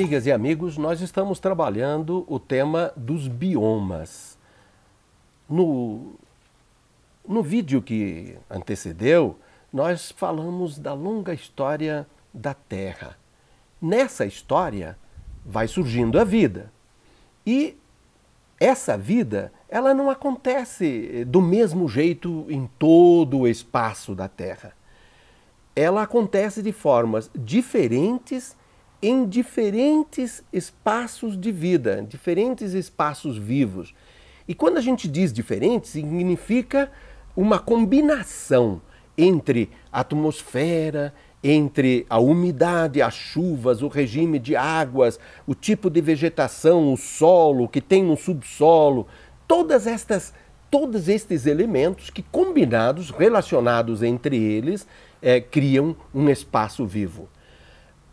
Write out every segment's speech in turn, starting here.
Amigas e amigos, nós estamos trabalhando o tema dos biomas. No vídeo que antecedeu, nós falamos da longa história da Terra. Nessa história vai surgindo a vida. E essa vida, ela não acontece do mesmo jeito em todo o espaço da Terra. Ela acontece de formas diferentes em diferentes espaços de vida, diferentes espaços vivos. E quando a gente diz diferente, significa uma combinação entre a atmosfera, entre a umidade, as chuvas, o regime de águas, o tipo de vegetação, o solo, o que tem no subsolo, todos estes elementos que combinados, relacionados entre eles, criam um espaço vivo.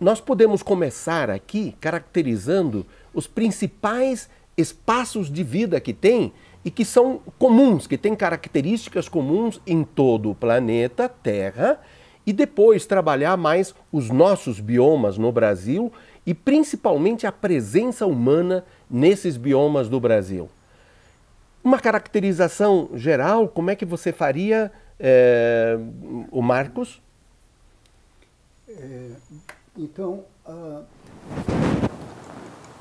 Nós podemos começar aqui caracterizando os principais espaços de vida que tem e que são comuns, que têm características comuns em todo o planeta Terra, e depois trabalhar mais os nossos biomas no Brasil e principalmente a presença humana nesses biomas do Brasil. Uma caracterização geral, como é que você faria, o Marcos? Então,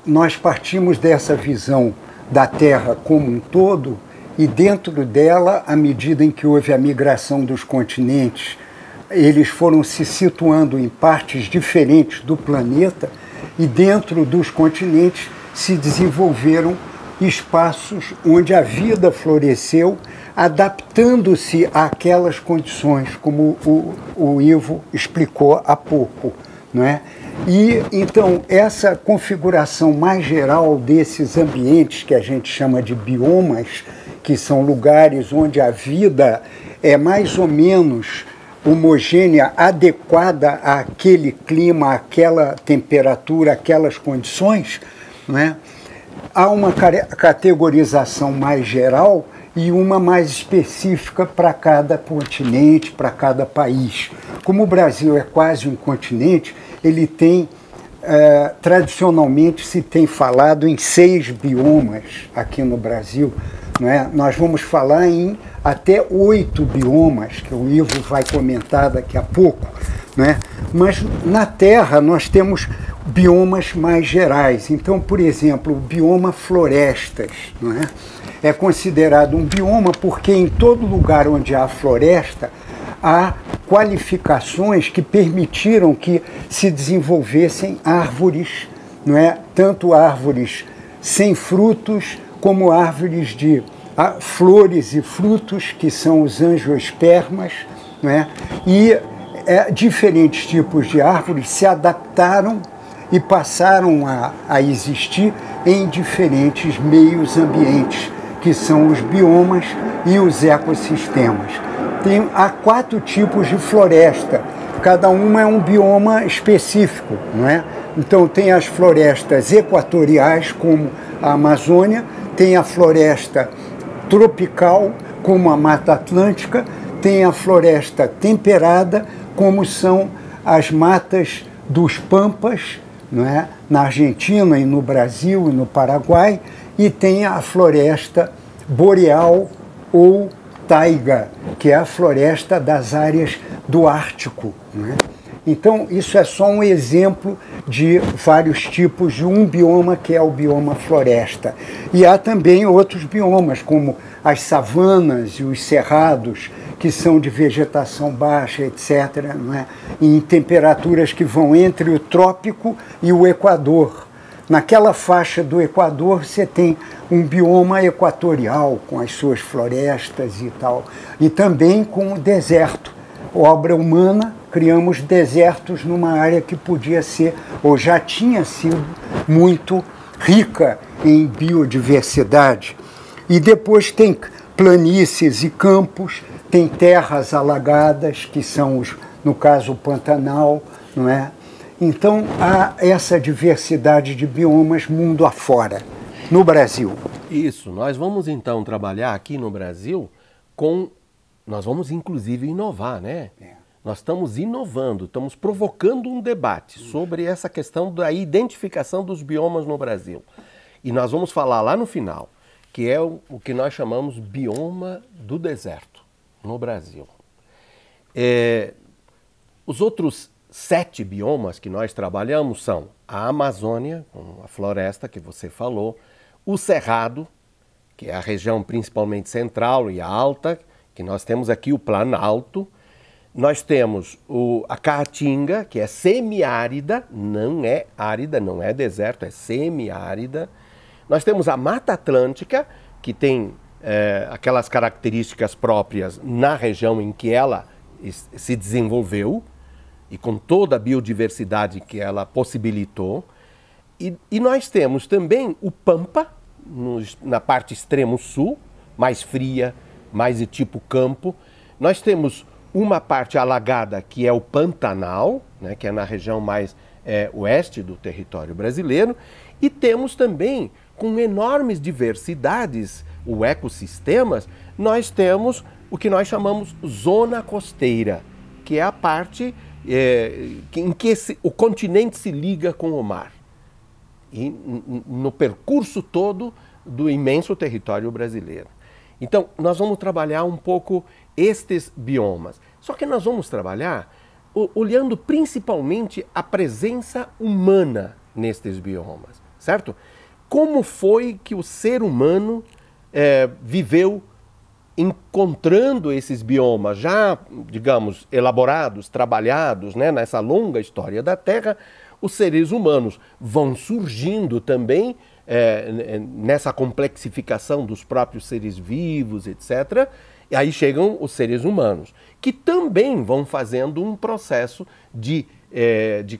nós partimos dessa visão da Terra como um todo e dentro dela, à medida em que houve a migração dos continentes, eles foram se situando em partes diferentes do planeta e dentro dos continentes se desenvolveram espaços onde a vida floresceu, adaptando-se àquelas condições, como o Ivo explicou há pouco, não é? E então essa configuração mais geral desses ambientes que a gente chama de biomas, que são lugares onde a vida é mais ou menos homogênea, adequada àquele clima, àquela temperatura, àquelas condições, não é? Há uma categorização mais geral e uma mais específica para cada continente, para cada país. Como o Brasil é quase um continente, ele tem, tradicionalmente se tem falado em 6 biomas aqui no Brasil, não é? Nós vamos falar em até 8 biomas, que o Ivo vai comentar daqui a pouco, não é? Mas na Terra nós temos biomas mais gerais. Então, por exemplo, o bioma florestas, não é? É considerado um bioma porque em todo lugar onde há floresta, há qualificações que permitiram que se desenvolvessem árvores, não é? Tanto árvores sem frutos, como árvores de flores e frutos, que são os angiospermas, não é? E diferentes tipos de árvores se adaptaram e passaram a existir em diferentes meios ambientes, que são os biomas e os ecossistemas. Há 4 tipos de floresta, cada uma é um bioma específico, não é? Então tem as florestas equatoriais, como a Amazônia, tem a floresta tropical, como a Mata Atlântica, tem a floresta temperada, como são as matas dos Pampas, não é? Na Argentina e no Brasil e no Paraguai, e tem a floresta boreal ou taiga, que é a floresta das áreas do Ártico, não é? Então, isso é só um exemplo de vários tipos de um bioma, que é o bioma floresta. E há também outros biomas, como as savanas e os cerrados, que são de vegetação baixa, etc., não é? Em temperaturas que vão entre o trópico e o Equador. Naquela faixa do Equador você tem um bioma equatorial, com as suas florestas e tal, e também com o deserto. Obra humana, criamos desertos numa área que podia ser, ou já tinha sido, muito rica em biodiversidade. E depois tem planícies e campos, tem terras alagadas, que são, no caso, o Pantanal, não é? Então, há essa diversidade de biomas mundo afora, no Brasil. Isso, nós vamos então trabalhar aqui no Brasil nós vamos inclusive inovar, né? nós estamos inovando, estamos provocando um debate sobre essa questão da identificação dos biomas no Brasil. E nós vamos falar lá no final, que é o que nós chamamos bioma do deserto no Brasil. Os outros 7 biomas que nós trabalhamos são a Amazônia, com a floresta que você falou, o Cerrado, que é a região principalmente central e alta, que nós temos aqui o Planalto. Nós temos a Caatinga, que é semiárida, não é árida, não é deserto, é semiárida. Nós temos a Mata Atlântica, que tem aquelas características próprias na região em que ela se desenvolveu e com toda a biodiversidade que ela possibilitou. E nós temos também o Pampa, na parte extremo sul, mais fria, mais de tipo campo. Nós temos uma parte alagada, que é o Pantanal, né, que é na região mais oeste do território brasileiro, e temos também, com enormes diversidades, ou ecossistemas, nós temos o que nós chamamos zona costeira, que é a parte em que o continente se liga com o mar, e no percurso todo do imenso território brasileiro. Então, nós vamos trabalhar um pouco estes biomas. Só que nós vamos trabalhar olhando principalmente a presença humana nestes biomas, certo? Como foi que o ser humano viveu encontrando esses biomas já, digamos, elaborados, trabalhados, né, nessa longa história da Terra. Os seres humanos vão surgindo também nessa complexificação dos próprios seres vivos, etc. E aí chegam os seres humanos, que também vão fazendo um processo de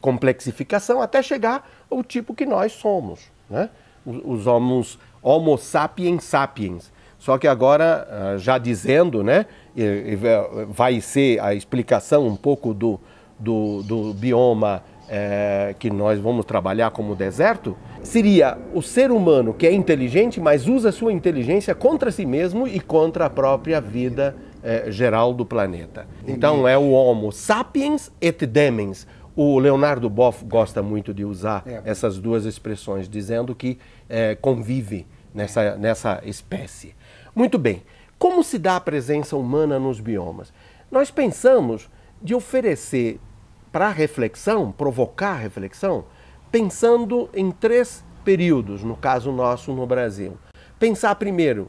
complexificação até chegar ao tipo que nós somos, né? Os Homo sapiens sapiens. Só que agora, já dizendo, né, vai ser a explicação um pouco do bioma que nós vamos trabalhar como deserto, seria o ser humano que é inteligente, mas usa a sua inteligência contra si mesmo e contra a própria vida geral do planeta. Então é o Homo sapiens et demens. O Leonardo Boff gosta muito de usar essas duas expressões, dizendo que convive nessa espécie. Muito bem, como se dá a presença humana nos biomas? Nós pensamos de oferecer para a reflexão, provocar a reflexão, pensando em 3 períodos, no caso nosso no Brasil. Pensar primeiro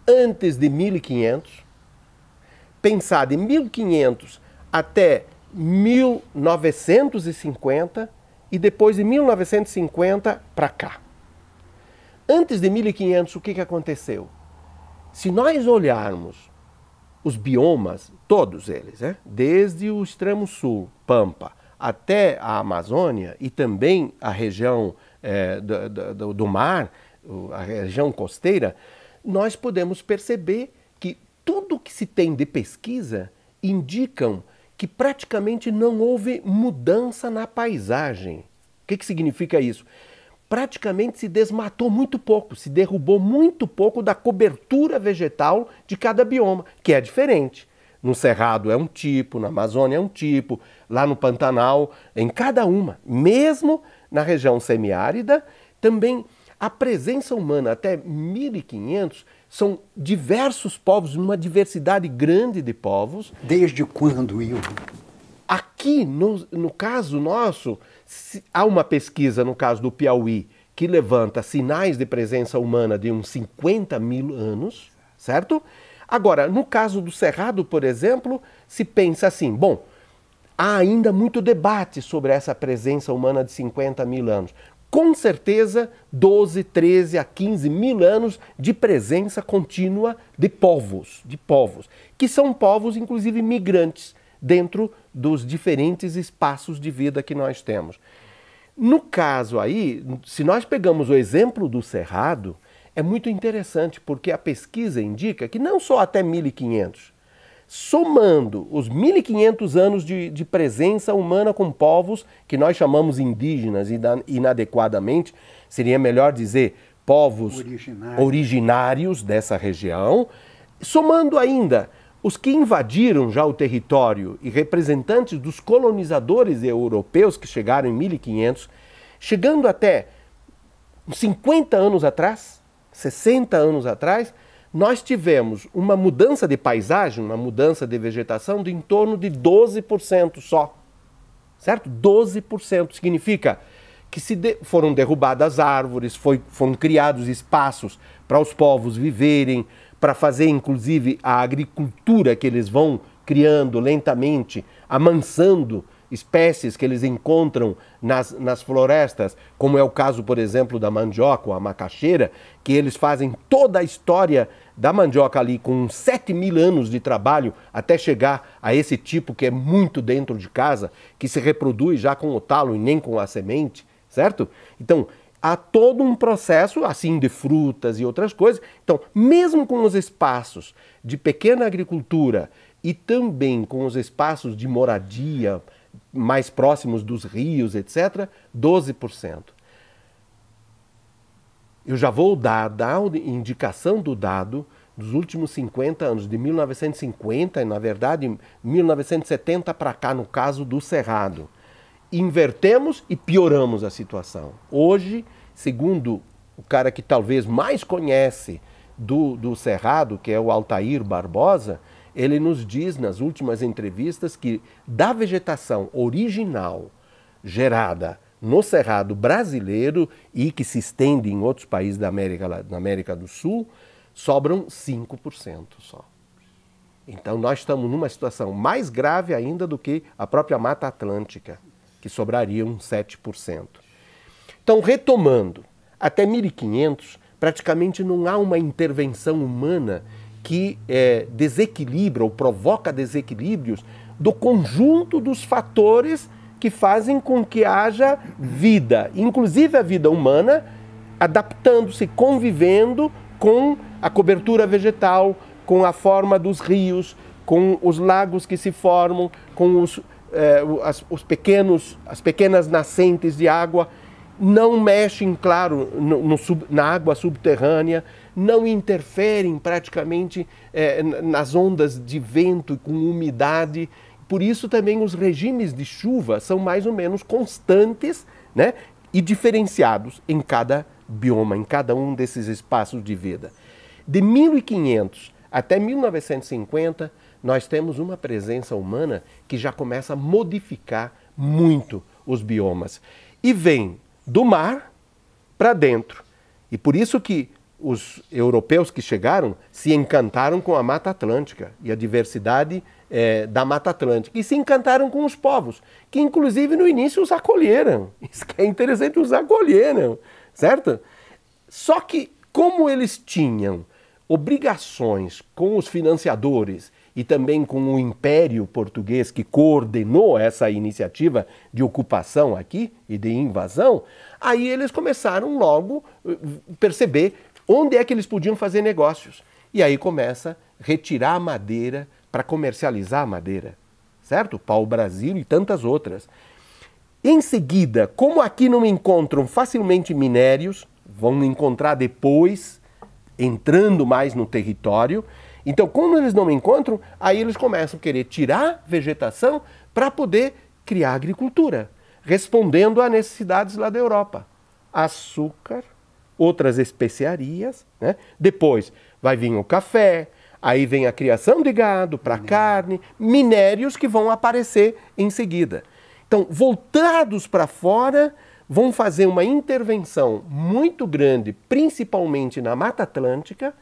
antes de 1500, pensar de 1500 até 1950 e depois de 1950 para cá. Antes de 1500, o que aconteceu? Se nós olharmos os biomas, todos eles, né? Desde o extremo sul, Pampa, até a Amazônia e também a região do mar, a região costeira, nós podemos perceber que tudo que se tem de pesquisa indicam que praticamente não houve mudança na paisagem. O que significa isso? Praticamente se desmatou muito pouco, se derrubou muito pouco da cobertura vegetal de cada bioma, que é diferente. No Cerrado é um tipo, na Amazônia é um tipo, lá no Pantanal, em cada uma. Mesmo na região semiárida, também a presença humana até 1500 são diversos povos, uma diversidade grande de povos. Desde quando, Ivo? Aqui, no caso nosso, há uma pesquisa, no caso do Piauí, que levanta sinais de presença humana de uns 50 mil anos, certo? Agora, no caso do Cerrado, por exemplo, se pensa assim, bom, há ainda muito debate sobre essa presença humana de 50 mil anos. Com certeza, 12, 13 a 15 mil anos de presença contínua de povos, que são povos, inclusive, migrantes, dentro dos diferentes espaços de vida que nós temos. No caso aí, se nós pegamos o exemplo do Cerrado, é muito interessante porque a pesquisa indica que não só até 1500, somando os 1500 anos de presença humana com povos que nós chamamos indígenas inadequadamente, seria melhor dizer povos originários dessa região, somando ainda os que invadiram já o território e representantes dos colonizadores europeus que chegaram em 1500, chegando até 50 anos atrás, 60 anos atrás, nós tivemos uma mudança de paisagem, uma mudança de vegetação de em torno de 12% só. Certo? 12% significa que foram derrubadas árvores, foram criados espaços para os povos viverem, para fazer inclusive a agricultura que eles vão criando lentamente, amansando espécies que eles encontram nas florestas, como é o caso, por exemplo, da mandioca ou a macaxeira, que eles fazem toda a história da mandioca ali com 7.000 anos de trabalho até chegar a esse tipo que é muito dentro de casa, que se reproduz já com o talo e nem com a semente, certo? Então, há todo um processo assim de frutas e outras coisas. Então, mesmo com os espaços de pequena agricultura e também com os espaços de moradia mais próximos dos rios, etc., 12%. Eu já vou dar indicação do dado dos últimos 50 anos, de 1950 e, na verdade, 1970 para cá, no caso do Cerrado. Invertemos e pioramos a situação. Hoje, segundo o cara que talvez mais conhece do Cerrado, que é o Altair Barbosa, ele nos diz nas últimas entrevistas que da vegetação original gerada no Cerrado brasileiro e que se estende em outros países da América do Sul, sobram 5% só. Então nós estamos numa situação mais grave ainda do que a própria Mata Atlântica, que sobrariam 7%. Então, retomando, até 1500, praticamente não há uma intervenção humana que desequilibra ou provoca desequilíbrios do conjunto dos fatores que fazem com que haja vida, inclusive a vida humana, adaptando-se, convivendo com a cobertura vegetal, com a forma dos rios, com os lagos que se formam, com as pequenas nascentes de água. Não mexem, claro, na água subterrânea, não interferem praticamente nas ondas de vento com umidade. Por isso também os regimes de chuva são mais ou menos constantes, né, e diferenciados em cada bioma, em cada um desses espaços de vida. De 1500 até 1950, nós temos uma presença humana que já começa a modificar muito os biomas. E vem do mar para dentro. E por isso que os europeus que chegaram se encantaram com a Mata Atlântica e a diversidade da Mata Atlântica. E se encantaram com os povos, que inclusive no início os acolheram. Isso que é interessante, os acolheram, certo? Só que como eles tinham obrigações com os financiadores e também com o Império Português que coordenou essa iniciativa de ocupação aqui e de invasão, aí eles começaram logo a perceber onde é que eles podiam fazer negócios. E aí começa a retirar a madeira para comercializar a madeira, certo? Pau-Brasil e tantas outras. Em seguida, como aqui não encontram facilmente minérios, vão encontrar depois, entrando mais no território. Então, quando eles não encontram, aí eles começam a querer tirar vegetação para poder criar agricultura, respondendo a necessidades lá da Europa. Açúcar, outras especiarias, né? Depois vai vir o café, aí vem a criação de gado para carne, minérios que vão aparecer em seguida. Então, voltados para fora, vão fazer uma intervenção muito grande, principalmente na Mata Atlântica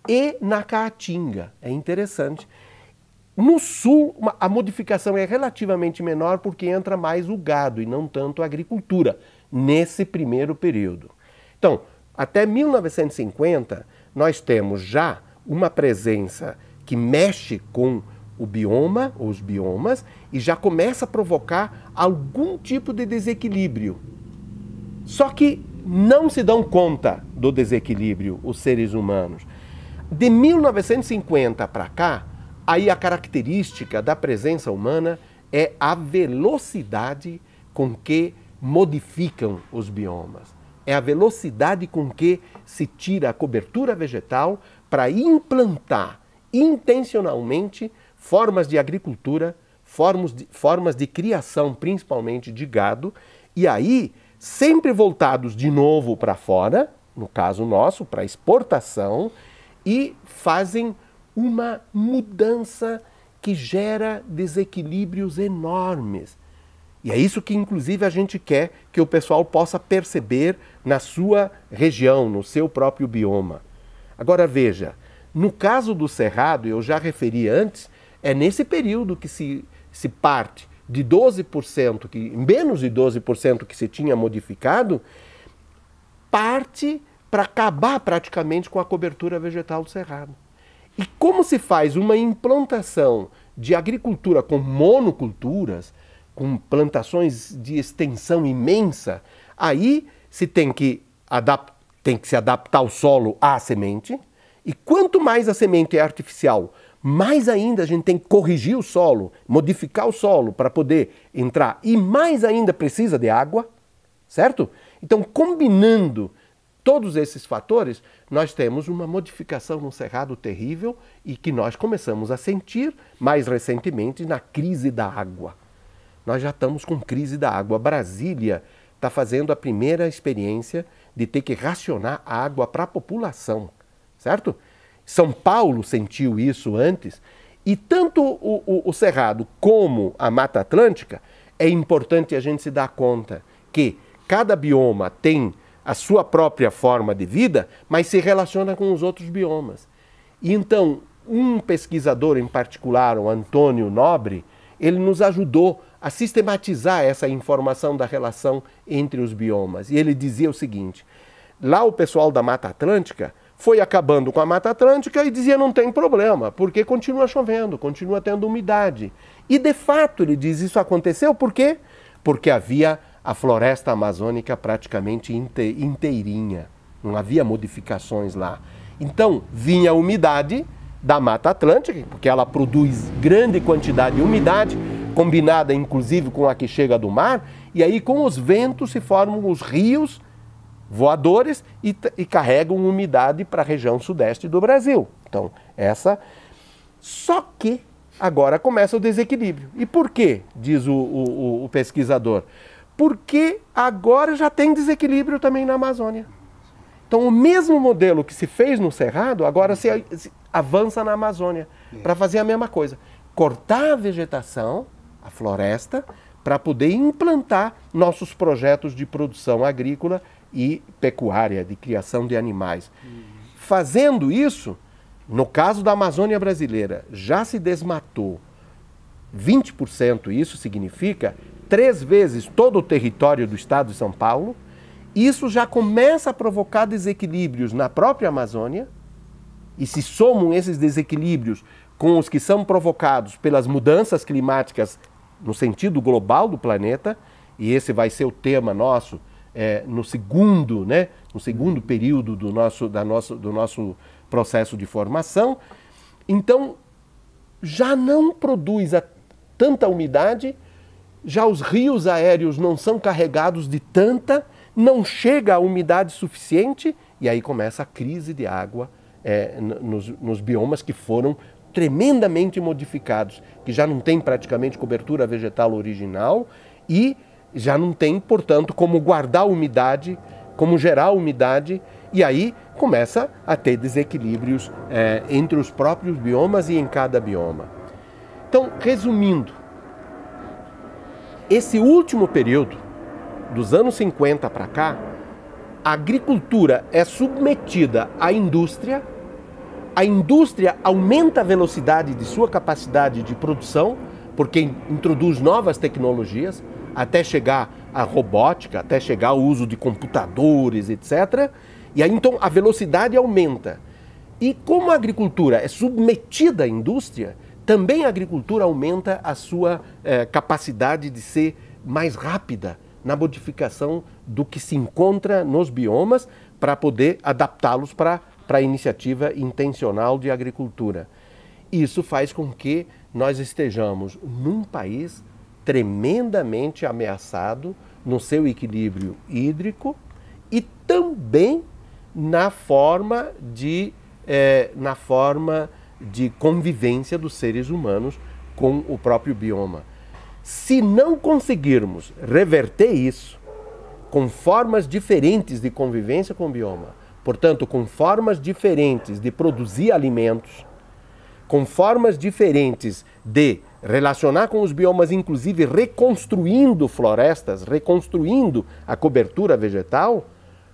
e na Caatinga. É interessante. No sul, a modificação é relativamente menor porque entra mais o gado e não tanto a agricultura, nesse primeiro período. Então, até 1950, nós temos já uma presença que mexe com o bioma, os biomas, e já começa a provocar algum tipo de desequilíbrio. Só que não se dão conta do desequilíbrio os seres humanos. De 1950 para cá, aí a característica da presença humana é a velocidade com que modificam os biomas. É a velocidade com que se tira a cobertura vegetal para implantar intencionalmente formas de agricultura, formas de criação, principalmente de gado, e aí sempre voltados de novo para fora, no caso nosso, para exportação, e fazem uma mudança que gera desequilíbrios enormes. E é isso que, inclusive, a gente quer que o pessoal possa perceber na sua região, no seu próprio bioma. Agora, veja, no caso do Cerrado, eu já referi antes, é nesse período que se parte de 12%, menos de 12% que se tinha modificado, parte para acabar praticamente com a cobertura vegetal do Cerrado. E como se faz uma implantação de agricultura com monoculturas, com plantações de extensão imensa, aí se tem que se adaptar o solo à semente, e quanto mais a semente é artificial, mais ainda a gente tem que corrigir o solo, modificar o solo para poder entrar, e mais ainda precisa de água, certo? Então, combinando todos esses fatores, nós temos uma modificação no Cerrado terrível e que nós começamos a sentir mais recentemente na crise da água. Nós já estamos com crise da água. Brasília está fazendo a primeira experiência de ter que racionar água para a população, certo? São Paulo sentiu isso antes, e tanto o Cerrado como a Mata Atlântica, é importante a gente se dar conta que cada bioma tem a sua própria forma de vida, mas se relaciona com os outros biomas. E então, um pesquisador em particular, o Antônio Nobre, ele nos ajudou a sistematizar essa informação da relação entre os biomas. E ele dizia o seguinte: lá o pessoal da Mata Atlântica foi acabando com a Mata Atlântica e dizia não tem problema, porque continua chovendo, continua tendo umidade. E de fato, ele diz, isso aconteceu por quê? Porque havia a floresta amazônica praticamente inteirinha, não havia modificações lá. Então, vinha a umidade da Mata Atlântica, porque ela produz grande quantidade de umidade, combinada inclusive com a que chega do mar, e aí com os ventos se formam os rios voadores e carregam umidade para a região sudeste do Brasil. Então, Só que agora começa o desequilíbrio. E por quê? Diz o pesquisador. Porque agora já tem desequilíbrio também na Amazônia. Então, o mesmo modelo que se fez no Cerrado, agora se avança na Amazônia para fazer a mesma coisa. Cortar a vegetação, a floresta, para poder implantar nossos projetos de produção agrícola e pecuária, de criação de animais. Fazendo isso, no caso da Amazônia brasileira, já se desmatou 20%, isso significa 3 vezes todo o território do estado de São Paulo. Isso já começa a provocar desequilíbrios na própria Amazônia, e se somam esses desequilíbrios com os que são provocados pelas mudanças climáticas no sentido global do planeta, e esse vai ser o tema nosso no segundo período do nosso processo de formação. Então, já não produz tanta umidade, já os rios aéreos não são carregados de tanta, não chega a umidade suficiente, e aí começa a crise de água nos biomas que foram tremendamente modificados, que já não tem praticamente cobertura vegetal original e já não tem, portanto, como guardar umidade, como gerar umidade, e aí começa a ter desequilíbrios entre os próprios biomas e em cada bioma. Então, resumindo, esse último período, dos anos 50 para cá, a agricultura é submetida à indústria, a indústria aumenta a velocidade de sua capacidade de produção, porque introduz novas tecnologias, até chegar à robótica, até chegar ao uso de computadores, etc. E aí então a velocidade aumenta. E como a agricultura é submetida à indústria, também a agricultura aumenta a sua capacidade de ser mais rápida na modificação do que se encontra nos biomas para poder adaptá-los para a iniciativa intencional de agricultura. Isso faz com que nós estejamos num país tremendamente ameaçado no seu equilíbrio hídrico e também na forma de convivência dos seres humanos com o próprio bioma. Se não conseguirmos reverter isso com formas diferentes de convivência com o bioma, portanto, com formas diferentes de produzir alimentos, com formas diferentes de relacionar com os biomas, inclusive reconstruindo florestas, reconstruindo a cobertura vegetal,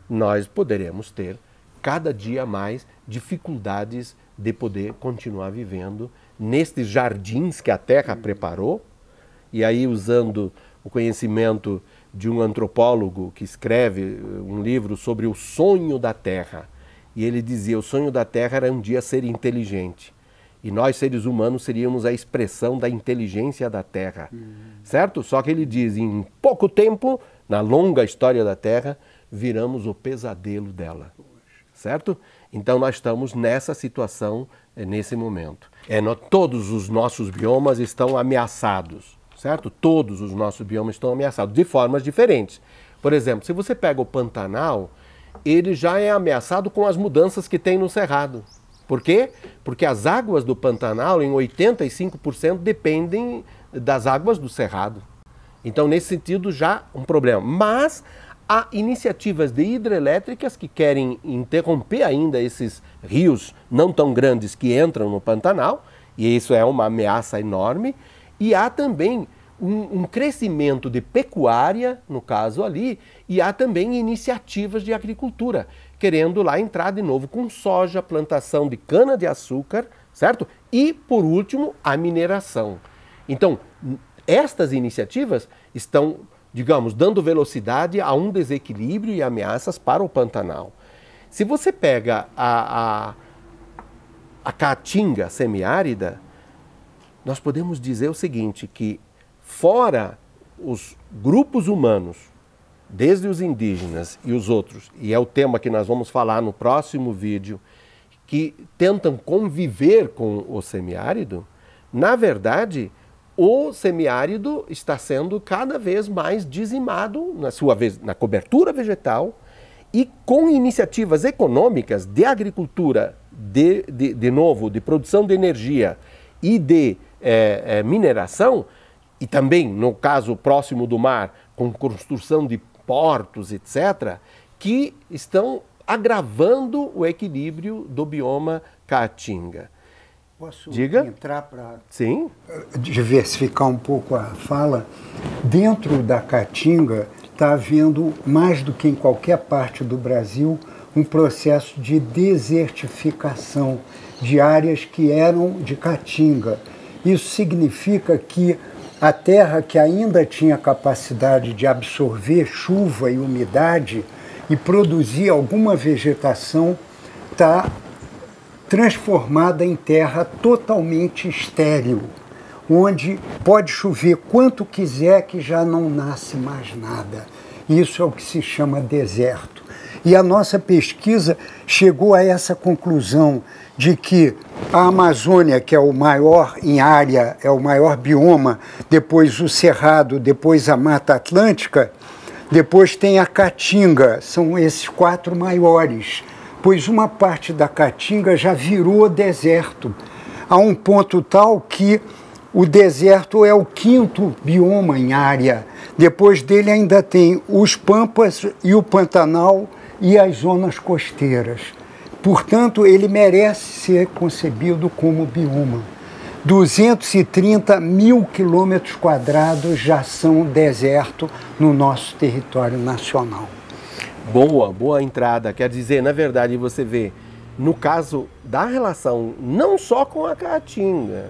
nós poderemos ter cada dia mais dificuldades de poder continuar vivendo nestes jardins que a Terra preparou. E aí, usando o conhecimento de um antropólogo que escreve um livro sobre o sonho da Terra, e ele dizia: o sonho da Terra era um dia ser inteligente. E nós, seres humanos, seríamos a expressão da inteligência da Terra, certo? Só que ele diz, em pouco tempo, na longa história da Terra, viramos o pesadelo dela, certo? Então nós estamos nessa situação, nesse momento. Todos os nossos biomas estão ameaçados, certo? Todos os nossos biomas estão ameaçados, de formas diferentes. Por exemplo, se você pega o Pantanal, ele já é ameaçado com as mudanças que tem no Cerrado. Por quê? Porque as águas do Pantanal, em 85%, dependem das águas do Cerrado. Então, nesse sentido, já um problema. Mas há iniciativas de hidrelétricas que querem interromper ainda esses rios não tão grandes que entram no Pantanal, e isso é uma ameaça enorme. E há também um crescimento de pecuária, no caso ali, e há também iniciativas de agricultura, querendo lá entrar de novo com soja, plantação de cana-de-açúcar, certo? E, por último, a mineração. Então, estas iniciativas estão, digamos, dando velocidade a um desequilíbrio e ameaças para o Pantanal. Se você pega a caatinga semiárida, nós podemos dizer o seguinte, que fora os grupos humanos, desde os indígenas e os outros, e é o tema que nós vamos falar no próximo vídeo, que tentam conviver com o semiárido, na verdade, o semiárido está sendo cada vez mais dizimado, na sua vez, na cobertura vegetal, e com iniciativas econômicas de agricultura, de novo, de produção de energia e de mineração, e também, no caso próximo do mar, com construção de portos, etc., que estão agravando o equilíbrio do bioma caatinga. Posso Diga? entrar para diversificar um pouco a fala? Dentro da caatinga está havendo, mais do que em qualquer parte do Brasil, um processo de desertificação de áreas que eram de caatinga. Isso significa que a terra que ainda tinha capacidade de absorver chuva e umidade e produzir alguma vegetação está transformada em terra totalmente estéril, onde pode chover quanto quiser que já não nasce mais nada. Isso é o que se chama deserto. E a nossa pesquisa chegou a essa conclusão de que a Amazônia, que é o maior em área, é o maior bioma, depois o Cerrado, depois a Mata Atlântica, depois tem a Caatinga, são esses 4 maiores, pois uma parte da Caatinga já virou deserto, a um ponto tal que o deserto é o 5º bioma em área. Depois dele ainda tem os Pampas e o Pantanal e as zonas costeiras. Portanto, ele merece ser concebido como bioma. 230 mil quilômetros quadrados já são deserto no nosso território nacional. Boa entrada. Quer dizer, na verdade, você vê, no caso da relação não só com a Caatinga,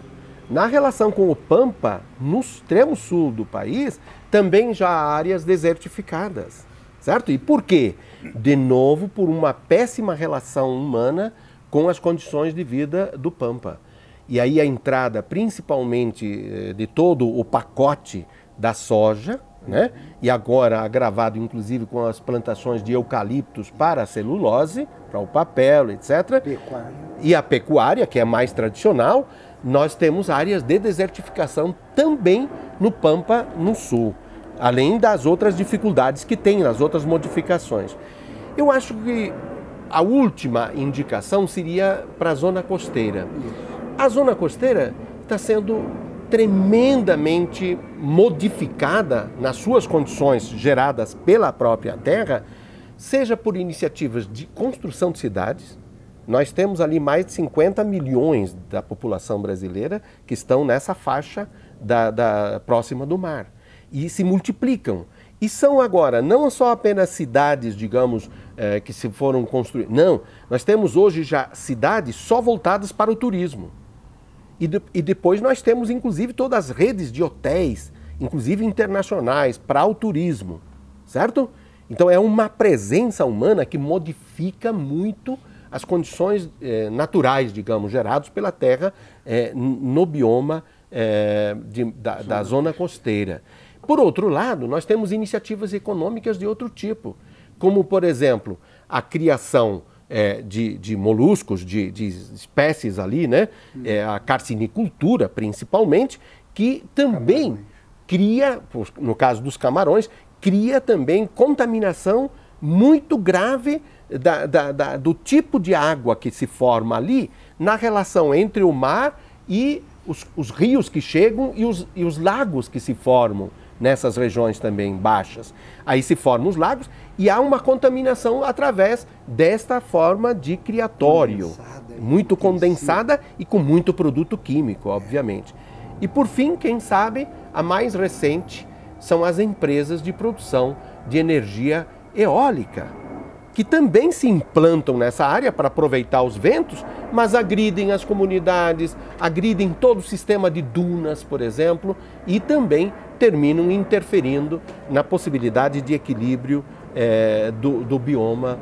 na relação com o Pampa, no extremo sul do país, também já há áreas desertificadas, certo? E por quê? De novo, por uma péssima relação humana com as condições de vida do Pampa. E aí a entrada, principalmente, de todo o pacote da soja, né? E agora agravado, inclusive, com as plantações de eucaliptos para a celulose, para o papel, etc. Pecuária. E a pecuária, que é mais tradicional, nós temos áreas de desertificação também no Pampa, no sul, além das outras dificuldades que tem, nas outras modificações. Eu acho que a última indicação seria para a zona costeira. A zona costeira está sendo tremendamente modificada nas suas condições geradas pela própria terra, seja por iniciativas de construção de cidades. Nós temos ali mais de 50 milhões da população brasileira que estão nessa faixa próxima do mar e se multiplicam. E são agora não só apenas cidades, digamos, que se foram construídas. Não, nós temos hoje já cidades só voltadas para o turismo. E depois nós temos, inclusive, todas as redes de hotéis, inclusive internacionais, para o turismo, certo? Então é uma presença humana que modifica muito as condições naturais, digamos, geradas pela Terra no bioma da zona costeira. Por outro lado, nós temos iniciativas econômicas de outro tipo, como, por exemplo, a criação de moluscos, de espécies ali, né? A carcinicultura, principalmente, que também cria, no caso dos camarões, cria também contaminação muito grave do tipo de água que se forma ali na relação entre o mar e os rios que chegam e os lagos que se formam nessas regiões também baixas. Aí se formam os lagos e há uma contaminação através desta forma de criatório, muito condensada e com muito produto químico, obviamente. E por fim, quem sabe, a mais recente são as empresas de produção de energia eólica, que também se implantam nessa área para aproveitar os ventos, mas agridem as comunidades, agridem todo o sistema de dunas, por exemplo, e também terminam interferindo na possibilidade de equilíbrio do bioma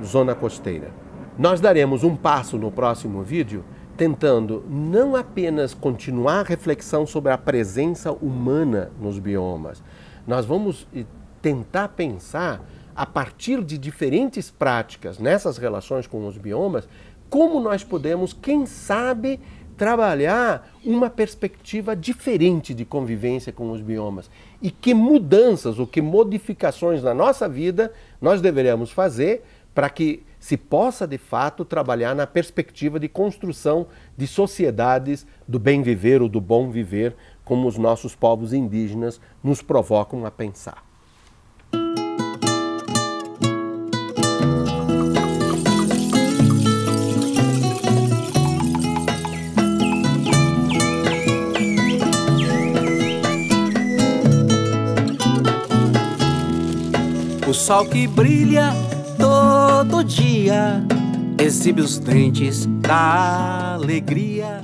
zona costeira. Nós daremos um passo no próximo vídeo tentando não apenas continuar a reflexão sobre a presença humana nos biomas, nós vamos tentar pensar a partir de diferentes práticas nessas relações com os biomas, como nós podemos, quem sabe, trabalhar uma perspectiva diferente de convivência com os biomas e que mudanças ou que modificações na nossa vida nós deveremos fazer para que se possa, de fato, trabalhar na perspectiva de construção de sociedades do bem viver ou do bom viver, como os nossos povos indígenas nos provocam a pensar. O sol que brilha todo dia exibe os dentes da alegria.